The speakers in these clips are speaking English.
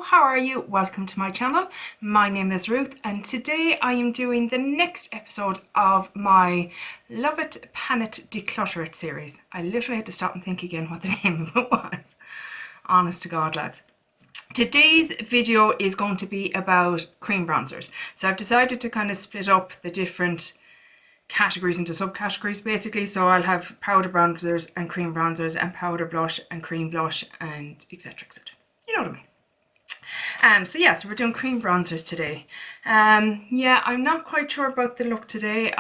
how are you? Welcome to my channel. My name is Ruth and today I am doing the next episode of my Love It, Pan It, Declutter It series. I literally had to stop and think again what the name of it was. Honest to God, lads. Today's video is going to be about cream bronzers. So I've decided to kind of split up the different categories into subcategories basically. So I'll have powder bronzers and cream bronzers and powder blush and cream blush and etc, etc. You know what I mean. So we're doing cream bronzers today. Yeah, I'm not quite sure about the look today.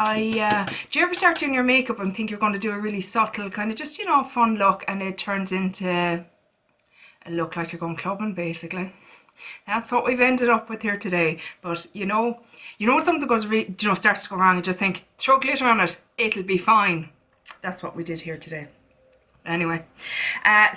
Do you ever start doing your makeup and think you're going to do a really subtle kind of just, you know, fun look, and it turns into a look like you're going clubbing basically? That's what we've ended up with here today. But you know when something goes starts to go wrong, you just think, throw glitter on it, it'll be fine. That's what we did here today. Anyway,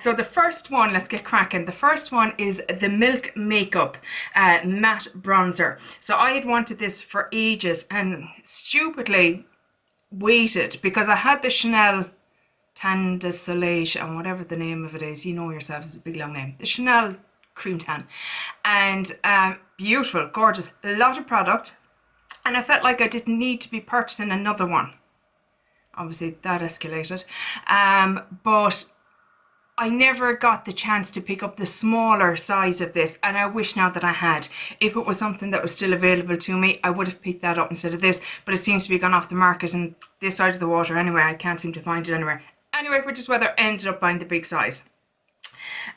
so the first one, let's get cracking. The first one is the Milk Makeup matte bronzer. So I had wanted this for ages and stupidly waited because I had the Chanel Tan de Soleil and whatever the name of it is, you know yourselves, it's a big long name, the Chanel cream tan, and beautiful, gorgeous, a lot of product, and I felt like I didn't need to be purchasing another one. Obviously that escalated, but I never got the chance to pick up the smaller size of this, and I wish now that I had. If it was something that was still available to me, I would have picked that up instead of this, but it seems to be gone off the market and this side of the water anyway. I can't seem to find it anywhere. Anyway, which is whether I ended up buying the big size.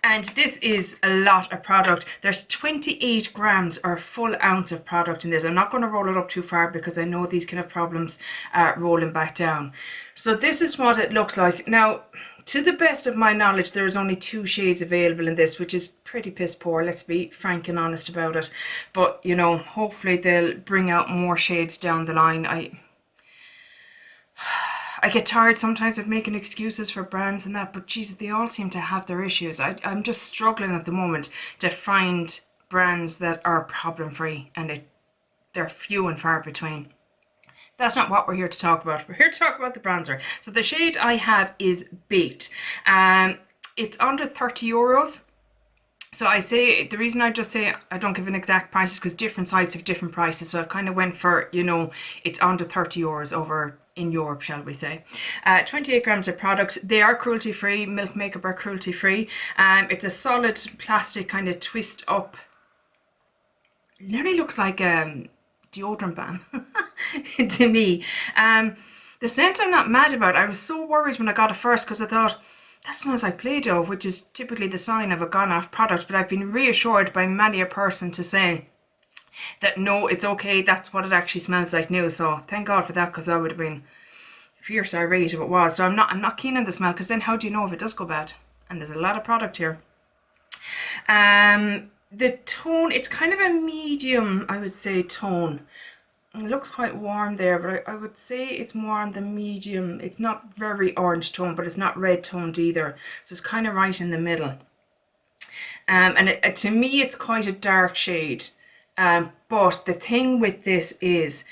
And this is a lot of product. There's 28 grams or a full ounce of product in this. I'm not going to roll it up too far because I know these can have problems rolling back down. So this is what it looks like. Now, to the best of my knowledge, there is only 2 shades available in this, which is pretty piss poor. Let's be frank and honest about it. But, you know, hopefully they'll bring out more shades down the line. I get tired sometimes of making excuses for brands and that, but Jesus, they all seem to have their issues. I'm just struggling at the moment to find brands that are problem free, and they're few and far between. That's not what we're here to talk about. We're here to talk about the bronzer. So the shade I have is Baked. It's under 30 euros. So I say, the reason I just say I don't give an exact price is because different sites have different prices. So I've kind of went for, you know, it's under 30 euros over in Europe, shall we say. 28 grams of product. They are cruelty free. Milk Makeup are cruelty free. It's a solid plastic kind of twist up. It nearly looks like a deodorant balm to me. The scent I'm not mad about. I was so worried when I got it first because I thought, that smells like Play-Doh, which is typically the sign of a gone-off product, but I've been reassured by many a person to say that no, it's okay, that's what it actually smells like now. So thank God for that, because I would have been fierce irate if it was. So I'm not keen on the smell, because then how do you know if it does go bad? And there's a lot of product here. The tone, it's kind of a medium, I would say, tone. It looks quite warm there, but I would say it's more on the medium. It's not very orange tone, but it's not red toned either. So it's kind of right in the middle. And to me, it's quite a dark shade. But the thing with this is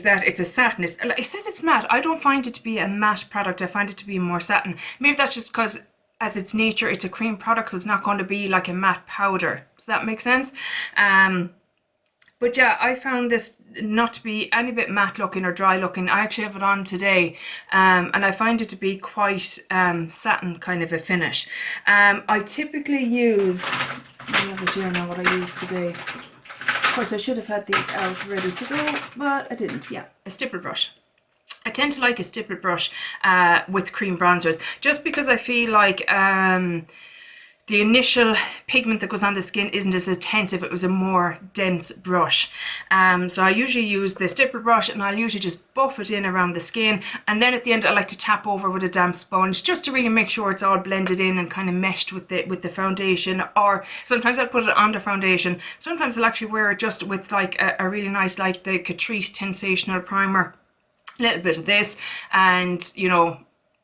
that it's a satin. It says it's matte. I don't find it to be a matte product. I find it to be more satin. Maybe that's just because as its nature, it's a cream product, so it's not going to be like a matte powder. Does that make sense? But yeah, I found this not to be any bit matte looking or dry looking. I actually have it on today, and I find it to be quite satin kind of a finish. I typically use, I have it here now what I use today. Of course, I should have had these out ready to go, but I didn't. Yeah, a stipple brush. I tend to like a stipple brush with cream bronzers, just because I feel like the initial pigment that goes on the skin isn't as intense if it was a more dense brush. So I usually use the stipple brush, and I'll usually just buff it in around the skin, and then at the end I like to tap over with a damp sponge just to really make sure it's all blended in and kind of meshed with the foundation. Or sometimes I'll put it on the foundation. Sometimes I'll actually wear it just with like a really nice, like the Catrice Sensational Primer. A little bit of this, and you know,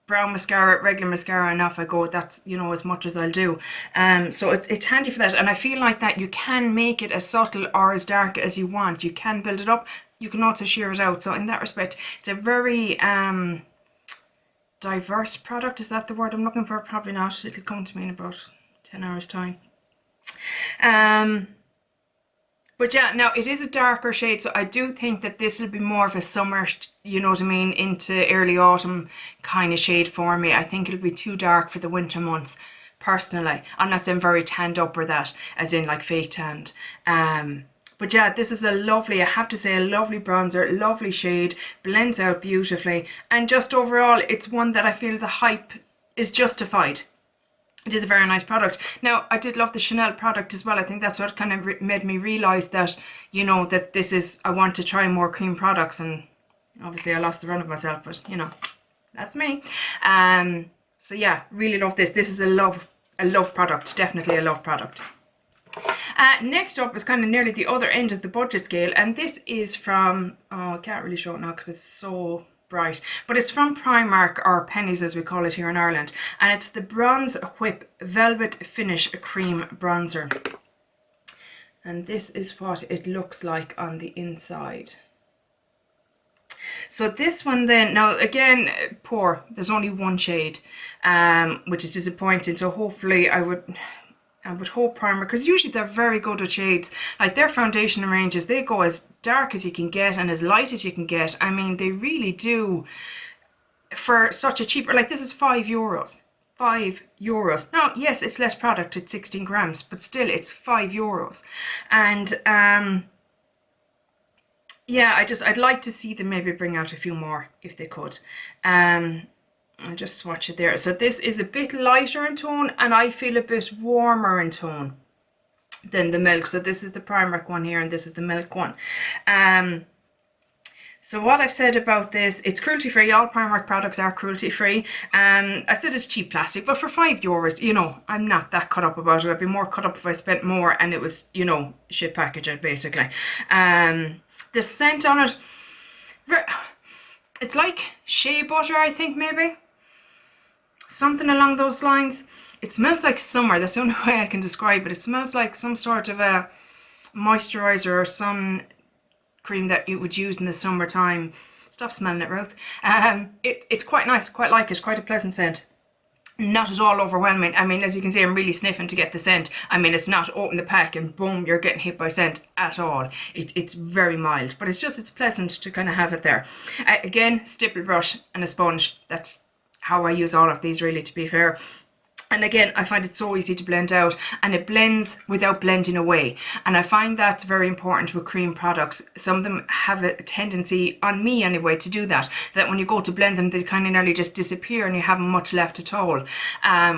brown mascara, regular mascara, and off I go. That's, you know, as much as I'll do. So it's handy for that, and I feel like that you can make it as subtle or as dark as you want. You can build it up, you can also sheer it out. So in that respect, it's a very diverse product. Is that the word I'm looking for? Probably not. It'll come to me in about 10 hours time. But yeah, now it is a darker shade, so I do think that this will be more of a summer, you know what I mean, into early autumn kind of shade for me. I think it'll be too dark for the winter months, personally. Unless I'm very tanned up or that, as in like fake tanned. But yeah, this is a lovely, I have to say, a lovely bronzer, lovely shade, blends out beautifully. And just overall, it's one that I feel the hype is justified. It is a very nice product. Now, I did love the Chanel product as well. I think that's what kind of made me realise that, you know, that this is, I want to try more cream products, and obviously I lost the run of myself, but you know, that's me. So yeah, really love this. This is a love product, definitely a love product. Next up is kind of nearly the other end of the budget scale, and this is from, oh, I can't really show it now because it's so bright, but it's from Primark, or Pennies as we call it here in Ireland, and it's the Bronze Whip Velvet Finish Cream Bronzer. And this is what it looks like on the inside. So this one then, now again, poor, there's only one shade, which is disappointing. So hopefully I would hope Primark, because usually they're very good with shades, like their foundation ranges, they go as dark as you can get and as light as you can get. I mean, they really do, for such a cheaper, like this is €5. €5. Now, yes, it's less product, it's 16 grams, but still it's €5. And yeah, I'd like to see them maybe bring out a few more if they could. I'll just swatch it there. So this is a bit lighter in tone, and I feel a bit warmer in tone than the Milk. So this is the Primark one here, and this is the Milk one. So what I've said about this, it's cruelty free. All Primark products are cruelty free. I said it's cheap plastic, but for €5, you know, I'm not that cut up about it. I'd be more cut up if I spent more and it was, you know, shit packaged basically. The scent on it, it's like shea butter, I think, maybe. Something along those lines. It smells like summer. That's the only way I can describe it. It smells like some sort of a moisturizer or sun cream that you would use in the summertime. Stop smelling it, Ruth. It's quite nice. Quite like it. Quite a pleasant scent. Not at all overwhelming. I mean, as you can see, I'm really sniffing to get the scent. I mean, it's not open the pack and boom, you're getting hit by scent at all. It's very mild, but it's pleasant to kind of have it there. Again, stipple brush and a sponge. That's how I use all of these, really, to be fair. And again, I find it so easy to blend out, and it blends without blending away. And I find that's very important with cream products. Some of them have a tendency, on me anyway, to do that. That when you go to blend them, they kind of nearly just disappear and you haven't much left at all.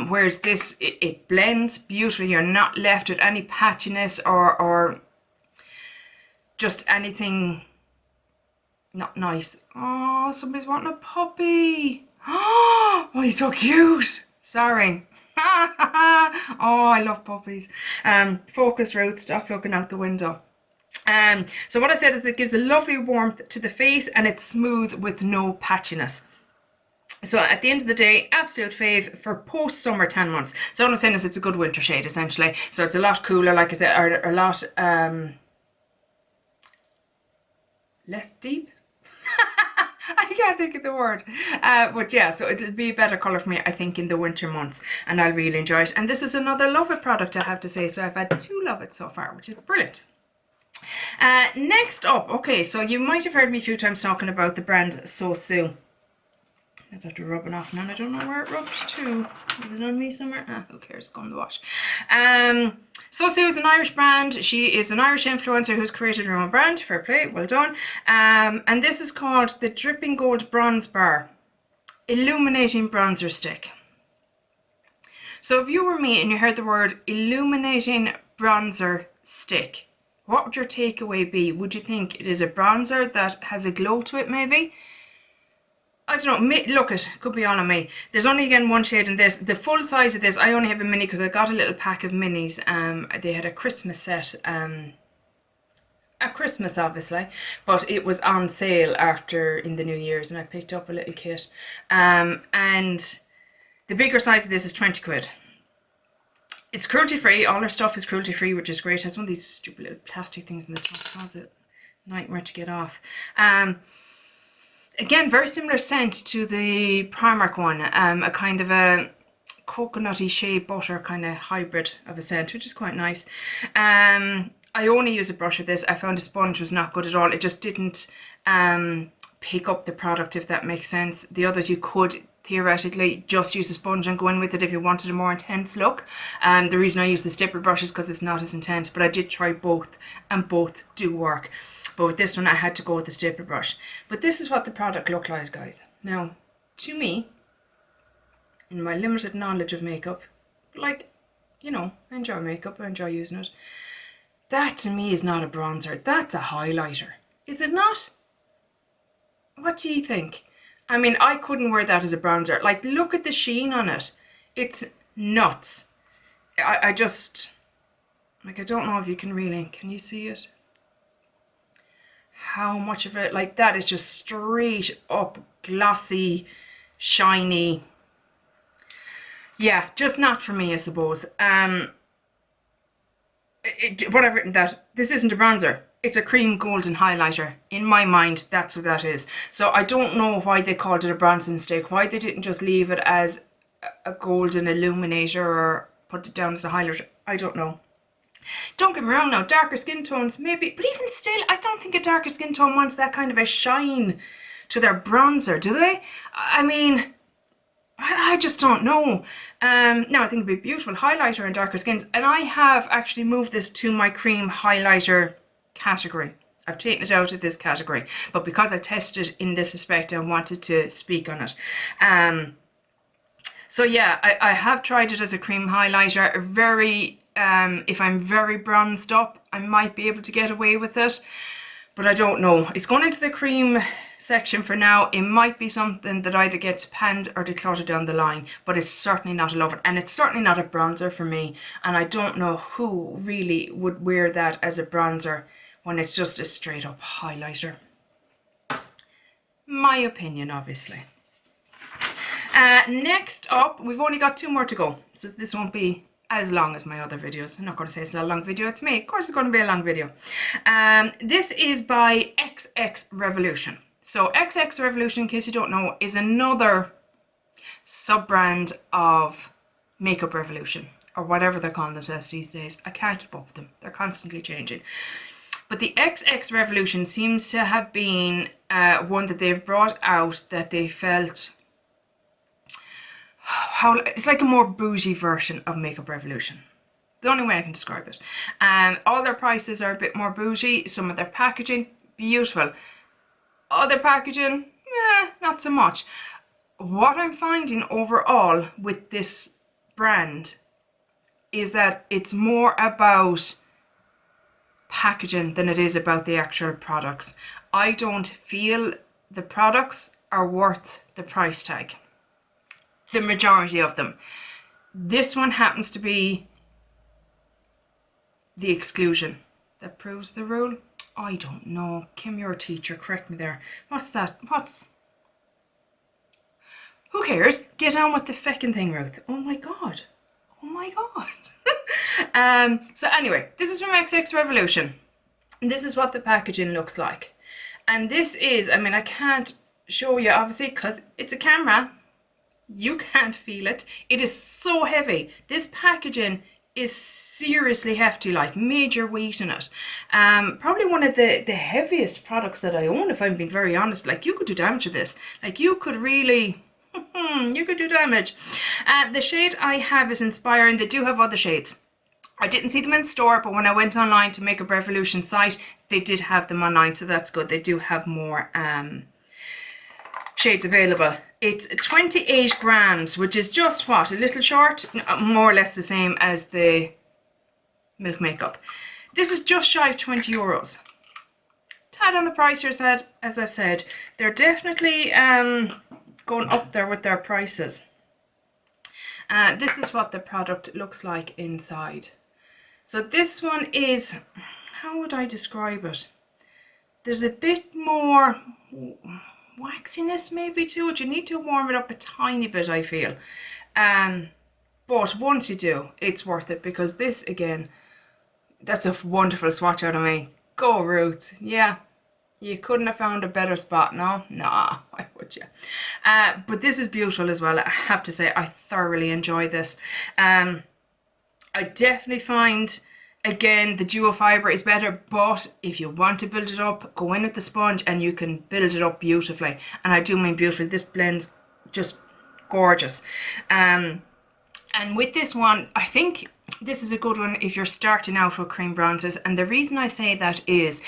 Whereas this, it blends beautifully. You're not left with any patchiness or just anything not nice. Oh, somebody's wanting a puppy. Oh, he's so cute. Sorry. Oh, I love puppies. Focus, Ruth, stop looking out the window. So what I said is it gives a lovely warmth to the face, and it's smooth with no patchiness. So at the end of the day, absolute fave for post-summer tan months. So what I'm saying is it's a good winter shade, essentially. So it's a lot cooler, like I said, or a lot less deep. I can't think of the word, but yeah, so it'll be a better colour for me, I think, in the winter months, and I'll really enjoy it. And this is another Love It product, I have to say, so I've had 2 Love It so far, which is brilliant. Next up, okay, so you might have heard me a few times talking about the brand Sosu. That's after rubbing off now, and I don't know where it rubbed to. Is it on me somewhere? Who cares? Go in the wash. Sosu is an Irish brand. She is an Irish influencer who's created her own brand. Fair play, well done. And this is called the Dripping Gold Bronze Bar Illuminating Bronzer Stick. So if you were me and you heard the word illuminating bronzer stick, what would your takeaway be? Would you think it is a bronzer that has a glow to it, maybe? I don't know, look, it could be all on me. There's only, again, one shade in this. The full size of this, I only have a mini because I got a little pack of minis. They had a Christmas set, at Christmas obviously, but it was on sale after in the New Year's, and I picked up a little kit. And the bigger size of this is 20 quid. It's cruelty free. All her stuff is cruelty free, which is great. It has one of these stupid little plastic things in the top. How's it? Nightmare to get off. Again, very similar scent to the Primark one, a kind of a coconutty shea butter kind of hybrid of a scent, which is quite nice. I only use a brush with this. I found a sponge was not good at all. It just didn't pick up the product, if that makes sense. The others you could theoretically just use a sponge and go in with it if you wanted a more intense look. The reason I use the stipple brush is because it's not as intense, but I did try both and both do work. But with this one I had to go with the stipple brush. But this is what the product looked like, guys. Now, to me, in my limited knowledge of makeup, like, you know, I enjoy makeup, I enjoy using it. That to me is not a bronzer, that's a highlighter. Is it not? What do you think? I mean, I couldn't wear that as a bronzer. Like, look at the sheen on it. It's nuts. I just, like, I don't know if you can really, can you see it? How much of it, like, that is just straight up, glossy, shiny. Yeah, just not for me, I suppose. What I've written that, this isn't a bronzer. It's a cream golden highlighter. In my mind, that's what that is. So I don't know why they called it a bronzing stick. Why they didn't just leave it as a golden illuminator or put it down as a highlighter. I don't know. Don't get me wrong now, darker skin tones maybe, but even still, I don't think a darker skin tone wants that kind of a shine to their bronzer, do they? I mean, I just don't know. Now I think it'd be a beautiful highlighter in darker skins, and I have actually moved this to my cream highlighter category. I've taken it out of this category, but because I tested it in this respect, I wanted to speak on it. So yeah, I have tried it as a cream highlighter. Very, if I'm very bronzed up, I might be able to get away with it, but I don't know. It's going into the cream section for now. It might be something that either gets panned or decluttered down the line, but it's certainly not a lover, and it's certainly not a bronzer for me, and I don't know who really would wear that as a bronzer when it's just a straight up highlighter. My opinion, obviously. Next up, we've only got 2 more to go, so this won't be as long as my other videos. I'm not going to say it's a long video, it's me. Of course it's going to be a long video. This is by XX Revolution. So XX Revolution, in case you don't know, is another sub-brand of Makeup Revolution, or whatever they're calling themselves these days. I can't keep up with them. They're constantly changing. But the XX Revolution seems to have been one that they've brought out that they felt, it's like a more bougie version of Makeup Revolution. The only way I can describe it. All their prices are a bit more bougie. Some of their packaging, beautiful. Other packaging, not so much. What I'm finding overall with this brand is that it's more about packaging than it is about the actual products. I don't feel the products are worth the price tag. The majority of them. This one happens to be the exclusion that proves the rule. I don't know. Kim, you're a teacher, correct me there. What's that? Who cares? Get on with the feckin' thing, Ruth. Oh my god. Oh my god. So anyway, this is from XX Revolution. This is what the packaging looks like. And this is, I mean, I can't show you obviously because it's a camera. You can't feel it. It is so heavy. This packaging is seriously hefty, like major weight in it. Probably one of the heaviest products that I own, if I'm being very honest. Like, you could do damage with this. Like, you could really, you could do damage. The shade I have is Inspiring. They do have other shades. I didn't see them in store, but when I went online to Makeup Revolution site, they did have them online, so that's good. They do have more shades available. It's 28 grams, which is just what, a little short, more or less the same as the Milk Makeup. This is just shy of 20 euros. Tad on the price side, as I've said. They're definitely going up there with their prices. This is what the product looks like inside. So this one is, how would I describe it? There's a bit more waxiness maybe to it. You need to warm it up a tiny bit, I feel. But once you do, it's worth it, because this, again, that's a wonderful swatch out of me. Go, Ruth. Yeah, you couldn't have found a better spot, no? Nah, why would you? But this is beautiful as well. I have to say, I thoroughly enjoy this. I definitely find Again, the dual fibre is better, but if you want to build it up, go in with the sponge and you can build it up beautifully. And I do mean beautifully. This blends just gorgeous. And with this one, I think this is a good one if you're starting out with cream bronzers. And the reason I say that is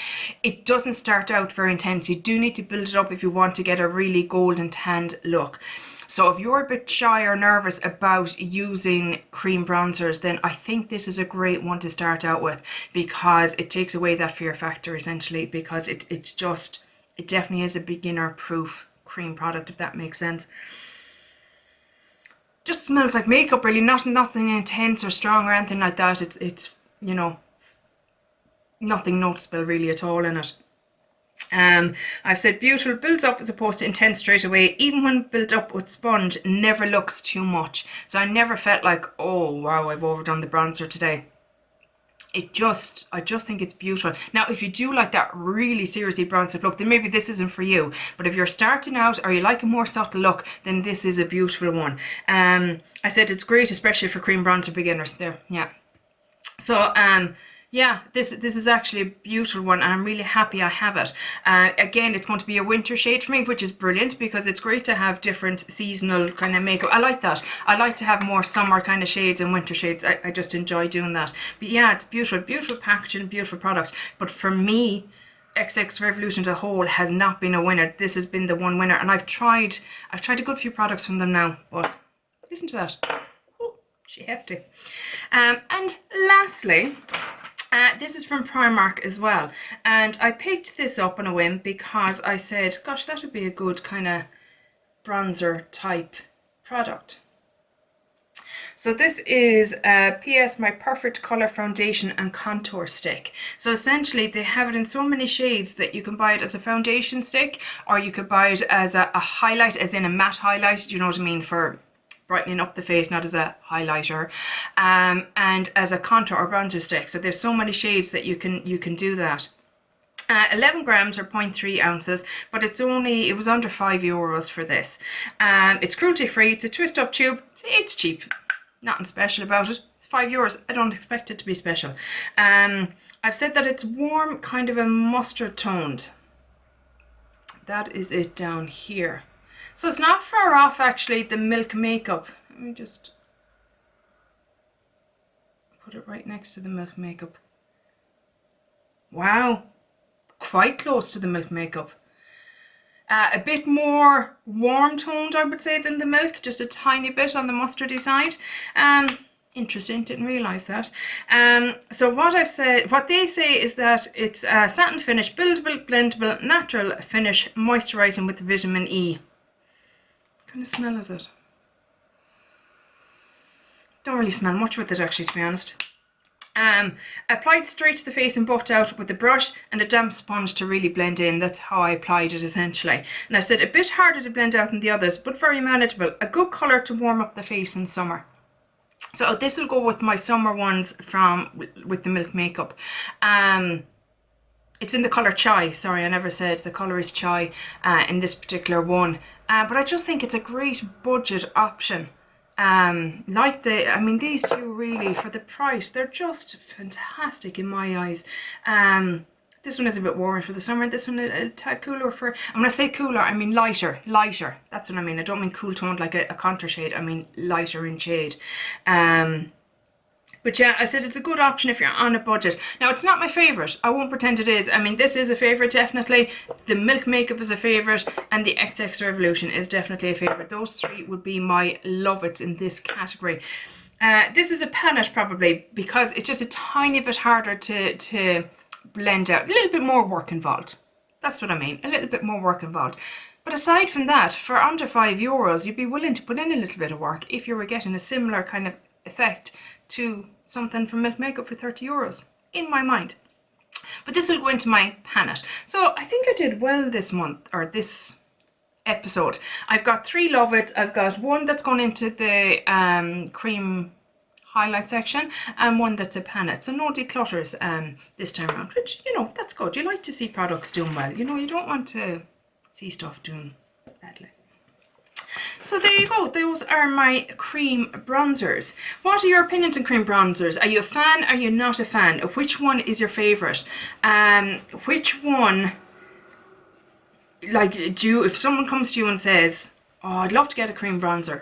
it doesn't start out very intense. You do need to build it up if you want to get a really golden tanned look. So if you're a bit shy or nervous about using cream bronzers, then I think this is a great one to start out with, because it takes away that fear factor essentially, because it definitely is a beginner proof cream product, if that makes sense. Just smells like makeup really, nothing intense or strong or anything like that. It's you know, nothing noticeable really at all in it. I've said beautiful, builds up as opposed to intense straight away. Even when built up with sponge, never looks too much. So I never felt like, oh wow, I've overdone the bronzer today. I just think it's beautiful. Now, if you do like that really seriously bronzer look, then maybe this isn't for you. But if you're starting out or you like a more subtle look, then this is a beautiful one. I said it's great, especially for cream bronzer beginners there. Yeah. So, yeah, this is actually a beautiful one, and I'm really happy I have it. Again, it's going to be a winter shade for me, which is brilliant, because it's great to have different seasonal kind of makeup. I like that. I like to have more summer kind of shades and winter shades. I just enjoy doing that. But yeah, it's beautiful, beautiful packaging, beautiful product. But for me, XX Revolution as a whole has not been a winner. This has been the one winner, and I've tried a good few products from them now, but listen to that. Oh, she hefty. And lastly, this is from Primark as well, and I picked this up on a whim because I said, gosh, that would be a good kind of bronzer type product. So this is PS My Perfect Colour Foundation and Contour Stick. So essentially they have it in so many shades that you can buy it as a foundation stick, or you could buy it as a highlight, as in a matte highlight, do you know what I mean, for brightening up the face, not as a highlighter, and as a contour or bronzer stick. So there's so many shades that you can do that. 11 grams or 0.3 ounces, but it was under €5 for this. It's cruelty free, it's a twist up tube, it's cheap, nothing special about it. It's €5, I don't expect it to be special. I've said that it's warm, kind of a mustard toned. That is it down here. So it's not far off actually the Milk Makeup. Let me just put it right next to the Milk Makeup. Wow, quite close to the Milk Makeup. A bit more warm toned, I would say, than the Milk, just a tiny bit on the mustardy side. Interesting, didn't realise that. So what they say is that it's a satin finish, buildable, blendable, natural finish, moisturising with vitamin E. What kind of smell is it? Don't really smell much with it actually, to be honest. Applied straight to the face and buffed out with a brush and a damp sponge to really blend in. That's how I applied it essentially. And I've said a bit harder to blend out than the others, but very manageable. A good colour to warm up the face in summer. So this will go with my summer ones with the Milk Makeup. It's in the colour Chai. Sorry, I never said the colour is Chai in this particular one. But I just think it's a great budget option. These two really, for the price, they're just fantastic in my eyes. This one is a bit warmer for the summer. This one a tad cooler for, and when I say cooler, I mean lighter. That's what I mean. I don't mean cool toned like a contour shade. I mean lighter in shade. But yeah, I said it's a good option if you're on a budget. Now, it's not my favourite. I won't pretend it is. I mean, this is a favourite, definitely. The Milk Makeup is a favourite. And the XX Revolution is definitely a favourite. Those three would be my love-its in this category. This is a palette probably, because it's just a tiny bit harder to blend out. A little bit more work involved. That's what I mean. A little bit more work involved. But aside from that, for under €5, you'd be willing to put in a little bit of work if you were getting a similar kind of effect to something from Milk Makeup for €30, in my mind. But this will go into my palette. So I think I did well this month, or this episode. I've got 3 Love-Its. I've got one that's gone into the cream highlight section, and one that's a palette. So no declutters this time around, which, you know, that's good. You like to see products doing well. You know, you don't want to see stuff doing badly. So there you go, those are my cream bronzers. What are your opinions on cream bronzers? Are you a fan? Are you not a fan? Which one is your favourite? Which one, like, if someone comes to you and says, oh, I'd love to get a cream bronzer,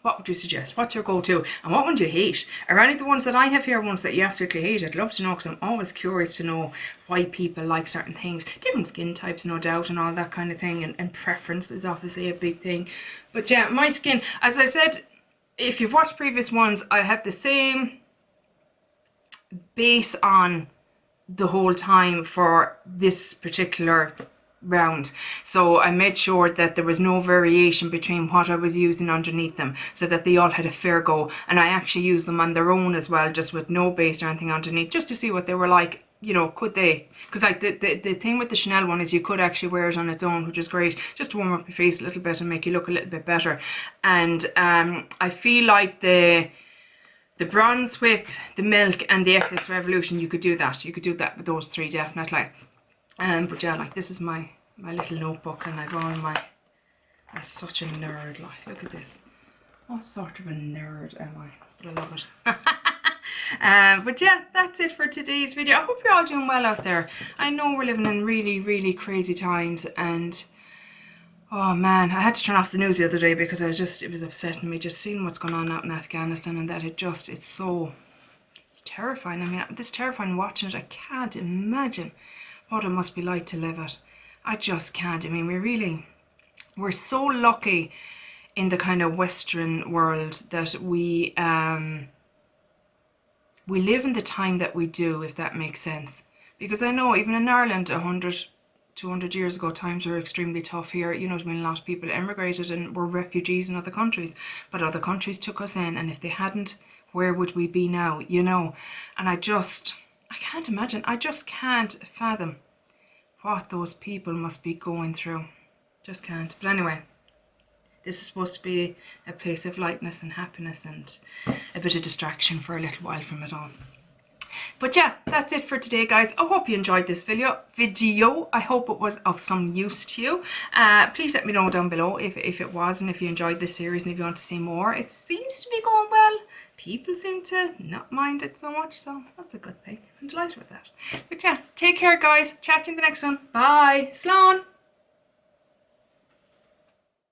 what would you suggest? What's your go-to? And what one do you hate? Are any of the ones that I have here ones that you absolutely hate? I'd love to know, because I'm always curious to know why people like certain things. Different skin types, no doubt, and all that kind of thing. And preference is obviously a big thing. But yeah, my skin, as I said, if you've watched previous ones, I have the same base on the whole time for this particular round, so I made sure that there was no variation between what I was using underneath them, so that they all had a fair go. And I actually used them on their own as well, just with no base or anything underneath, just to see what they were like, you know, could they, because like the thing with the Chanel one is you could actually wear it on its own, which is great, just to warm up your face a little bit and make you look a little bit better. And I feel like the Bronze Whip, the Milk, and the XX Revolution, you could do that with those three, definitely. But yeah, like, this is my little notebook, and I've all my, I'm such a nerd, like, look at this. What sort of a nerd am I? But I love it. But yeah, that's it for today's video. I hope you're all doing well out there. I know we're living in really, really crazy times, and oh man, I had to turn off the news the other day because it was upsetting me just seeing what's going on out in Afghanistan, and that it's terrifying. I mean, it's terrifying watching it. I can't imagine what it must be like to live it. I just can't. I mean, we're so lucky in the kind of Western world that we live in the time that we do, if that makes sense. Because I know even in Ireland 100, 200 years ago, times were extremely tough here. You know what I mean? A lot of people emigrated and were refugees in other countries, but other countries took us in, and if they hadn't, where would we be now, you know? And I can't imagine. I just can't fathom what those people must be going through. Just can't. But anyway, this is supposed to be a place of lightness and happiness and a bit of distraction for a little while from it all. But yeah, that's it for today, guys. I hope you enjoyed this video. I hope it was of some use to you. Please let me know down below if it was, and if you enjoyed this series and if you want to see more. It seems to be going well. People seem to not mind it so much, so that's a good thing. I'm delighted with that. But yeah, take care, guys. Chat to you in the next one. Bye. Slán.